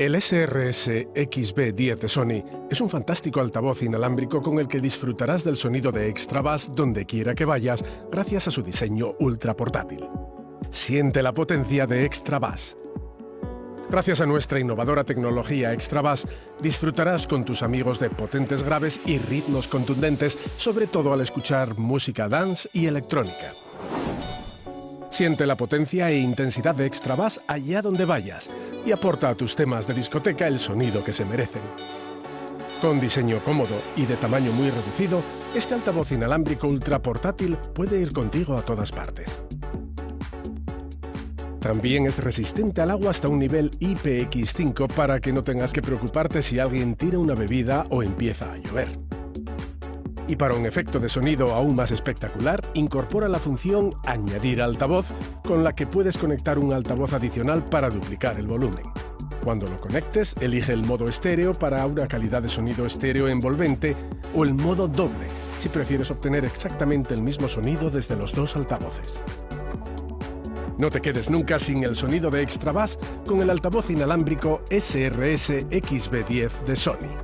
El SRS-XB10 de Sony es un fantástico altavoz inalámbrico con el que disfrutarás del sonido de extra bass donde quiera que vayas gracias a su diseño ultra portátil. Siente la potencia de extra bass. Gracias a nuestra innovadora tecnología extra bass, disfrutarás con tus amigos de potentes graves y ritmos contundentes, sobre todo al escuchar música dance y electrónica. Siente la potencia e intensidad de extra bass allá donde vayas y aporta a tus temas de discoteca el sonido que se merecen. Con diseño cómodo y de tamaño muy reducido, este altavoz inalámbrico ultra portátil puede ir contigo a todas partes. También es resistente al agua hasta un nivel IPX5 para que no tengas que preocuparte si alguien tira una bebida o empieza a llover. Y para un efecto de sonido aún más espectacular, incorpora la función Añadir altavoz, con la que puedes conectar un altavoz adicional para duplicar el volumen. Cuando lo conectes, elige el modo estéreo para una calidad de sonido estéreo envolvente o el modo doble, si prefieres obtener exactamente el mismo sonido desde los dos altavoces. No te quedes nunca sin el sonido de extra bass con el altavoz inalámbrico SRS-XB10 de Sony.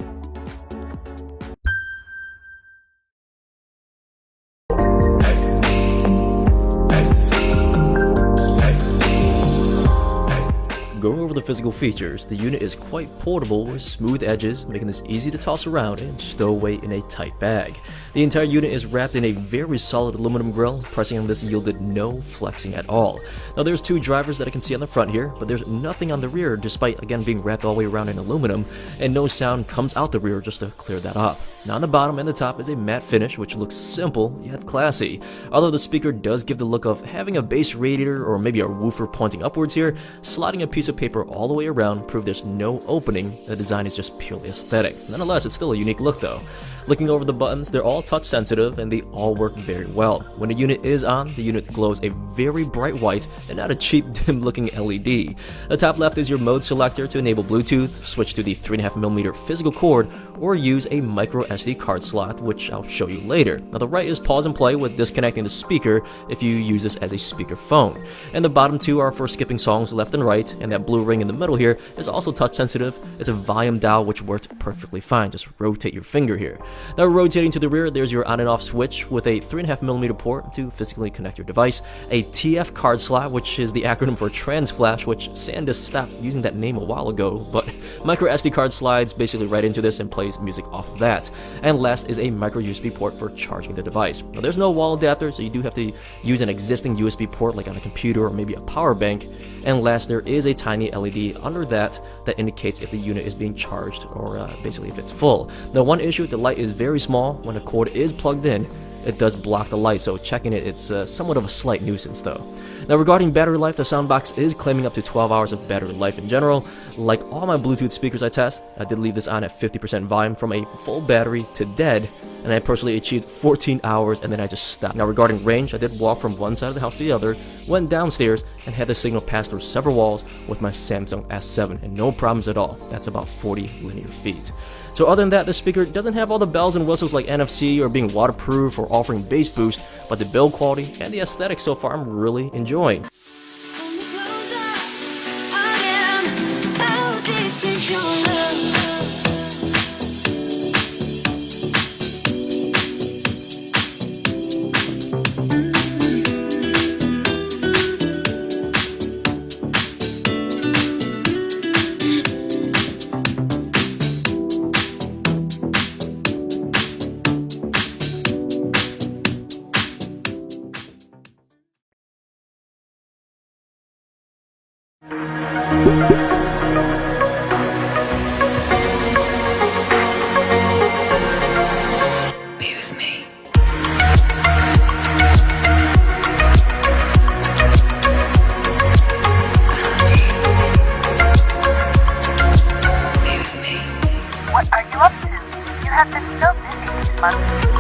Going over the physical features, the unit is quite portable with smooth edges, making this easy to toss around and stow away in a tight bag. The entire unit is wrapped in a very solid aluminum grille. Pressing on this yielded no flexing at all. Now there's two drivers that I can see on the front here, but there's nothing on the rear despite again being wrapped all the way around in aluminum, and no sound comes out the rear just to clear that up. Now on the bottom and the top is a matte finish which looks simple yet classy. Although the speaker does give the look of having a bass radiator or maybe a woofer pointing upwards here, sliding a piece of paper all the way around prove there's no opening. The design is just purely aesthetic. Nonetheless, it's still a unique look though. Looking over the buttons, they're all touch sensitive and they all work very well. When the unit is on, the unit glows a very bright white and not a cheap dim looking LED. The top left is your mode selector to enable Bluetooth, switch to the 3.5mm physical cord, or use a micro SD card slot, which I'll show you later. Now the right is pause and play with disconnecting the speaker if you use this as a speaker phone. And the bottom two are for skipping songs left and right, and that blue ring in the middle here is also touch sensitive. It's a volume dial which worked perfectly fine. Just rotate your finger here. Now rotating to the rear, there's your on and off switch with a 3.5mm port to physically connect your device, a TF card slot, which is the acronym for trans flash, which Sandus stopped using that name a while ago, but micro SD card slides basically right into this and plays music off of that. And last is a micro USB port for charging the device. Now there's no wall adapter, so you do have to use an existing USB port like on a computer or maybe a power bank. And last, there is a tiny LED under that indicates if the unit is being charged or basically if it's full. Now one issue, the light is very small. When the cord is plugged in, it does block the light, so checking it's somewhat of a slight nuisance though. Now regarding battery life, the soundbox is claiming up to 12 hours of battery life in general. Like all my Bluetooth speakers I test, I did leave this on at 50% volume from a full battery to dead, and I personally achieved 14 hours and then I just stopped. Now regarding range, I did walk from one side of the house to the other, went downstairs, and had the signal pass through several walls with my Samsung S7, and no problems at all. That's about 40 linear feet. So other than that, the speaker doesn't have all the bells and whistles like NFC or being waterproof or offering bass boost, but the build quality and the aesthetic so far I'm really enjoying. Be with me. Be with me. What are you up to? You have been so busy these months.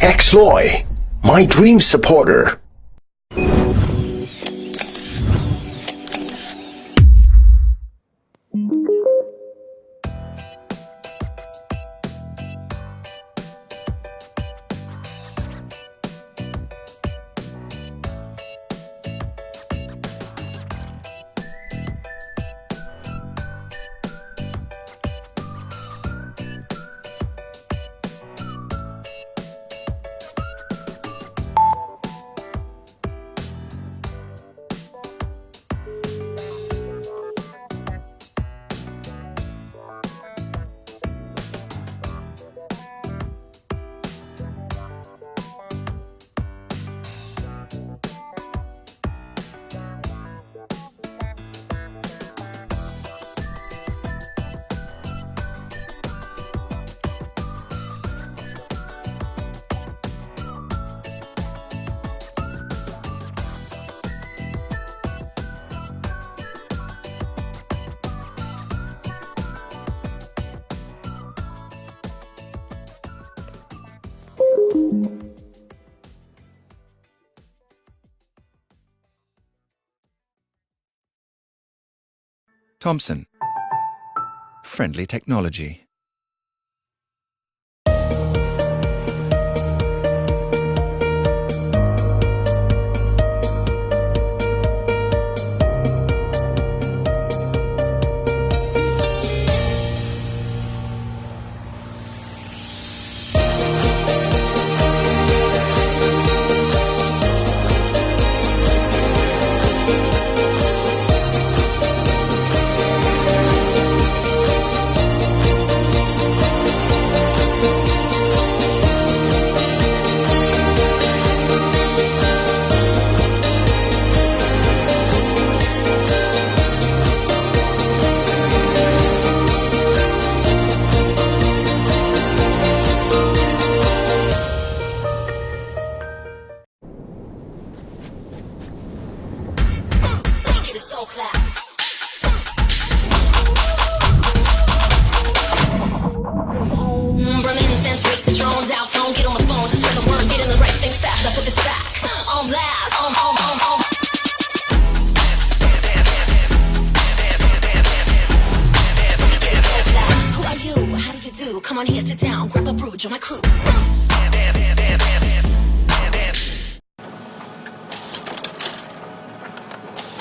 Ex-Loy, my dream supporter. Thompson. Friendly technology. Come on here, sit down, grab a brew, join my crew.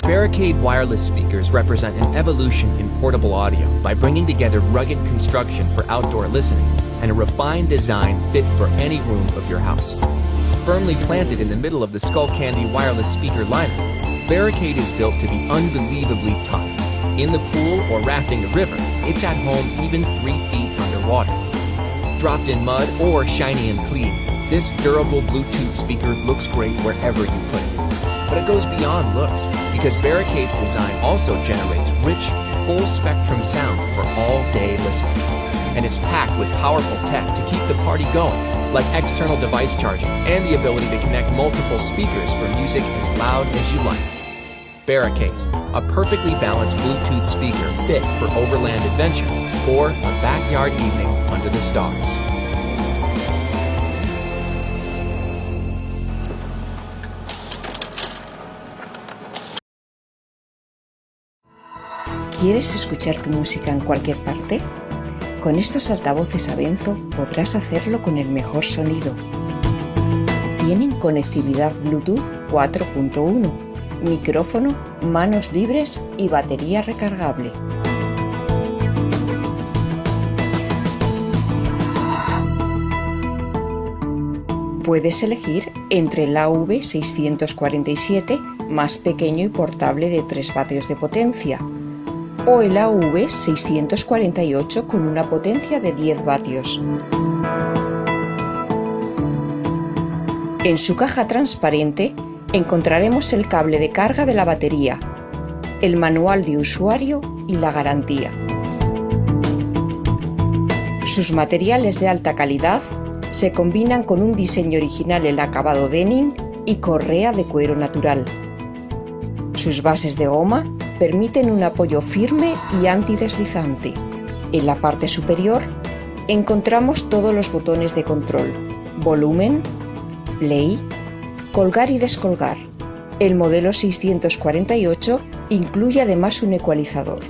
Barricade wireless speakers represent an evolution in portable audio by bringing together rugged construction for outdoor listening and a refined design fit for any room of your house. Firmly planted in the middle of the Skullcandy wireless speaker lineup, Barricade is built to be unbelievably tough. In the pool or rafting the river, it's at home even 3 feet underwater. Dropped in mud or shiny and clean, this durable Bluetooth speaker looks great wherever you put it. But it goes beyond looks, because Barricade's design also generates rich, full-spectrum sound for all-day listening. And it's packed with powerful tech to keep the party going, like external device charging and the ability to connect multiple speakers for music as loud as you like. Barricade, a perfectly balanced Bluetooth speaker fit for overland adventure or a backyard evening under the stars. ¿Quieres escuchar tu música en cualquier parte? Con estos altavoces Avenzo podrás hacerlo con el mejor sonido. Tienen conectividad Bluetooth 4.1, micrófono, manos libres y batería recargable. Puedes elegir entre el AV647 más pequeño y portable de 3 vatios de potencia o el AV648 con una potencia de 10 vatios. En su caja transparente encontraremos el cable de carga de la batería, el manual de usuario y la garantía. Sus materiales de alta calidad se combinan con un diseño original en acabado denim y correa de cuero natural. Sus bases de goma permiten un apoyo firme y antideslizante. En la parte superior encontramos todos los botones de control: volumen, play, colgar y descolgar. El modelo 648 incluye además un ecualizador.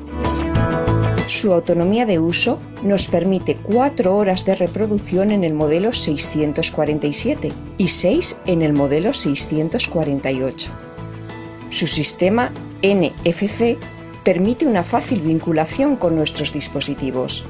Su autonomía de uso nos permite 4 horas de reproducción en el modelo 647 y 6 en el modelo 648. Su sistema NFC permite una fácil vinculación con nuestros dispositivos.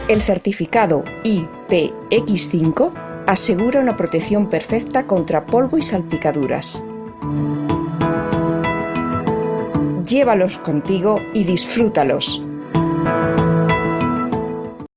El certificado IPX5 asegura una protección perfecta contra polvo y salpicaduras. Llévalos contigo y disfrútalos.